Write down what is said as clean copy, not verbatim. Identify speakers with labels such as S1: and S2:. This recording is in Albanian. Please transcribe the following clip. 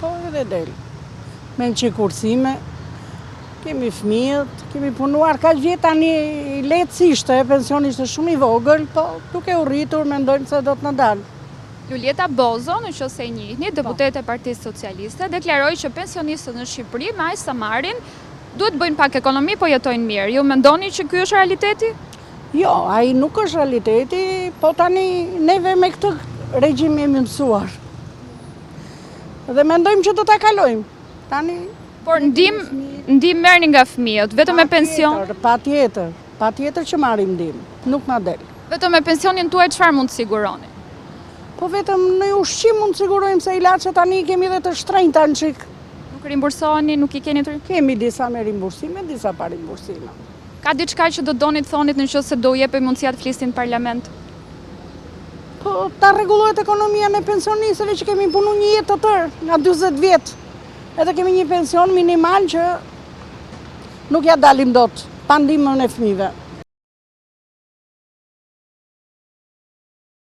S1: Po edhe del. Me në që kursime, kemi fëmijët, kemi punuar ka vjetë tani lehtësisht, pensioni ishte shumë i vogël, po duke u rritur mendojmë se do të në dalë.
S2: Luljeta Bozo, në qoftë se e njihni, deputete e Partisë Socialiste, deklaroi që pensionistët në Shqipëri me aq sa marrin duhet bëjnë pak ekonomi, po jetojnë mirë. Ju mendoni që ky është realiteti?
S1: Jo, ai nuk është realiteti, po tani neve me këtë regjim jemi mësuar. Dhe mendojmë që do ta kalojmë. Tani
S2: Por ndim merrni nga fëmijët, vetëm me pension.
S1: Patjetër që marrim ndim, nuk na del.
S2: Vetëm me pensionin tuaj çfarë mund të siguroni?
S1: Po vetëm në ushqim mund të sigurojmë se ilaçet tani kemi edhe të shtrenjta në çik.
S2: Nuk rimbursoni, nuk i keni të...
S1: Kemi disa me rimbursime, disa pa rimbursime.
S2: Ka diçka që do doni të thonit në qoftë se do jepej mundësia të flisni në parlament?
S1: Po ta rregullohet ekonomia me pensionistëve që kemi punu një jetë të tërë, nga 40 vjet. Edhe kemi një pension minimal që nuk ja dalim dot, pa ndihmën e fëmijëve.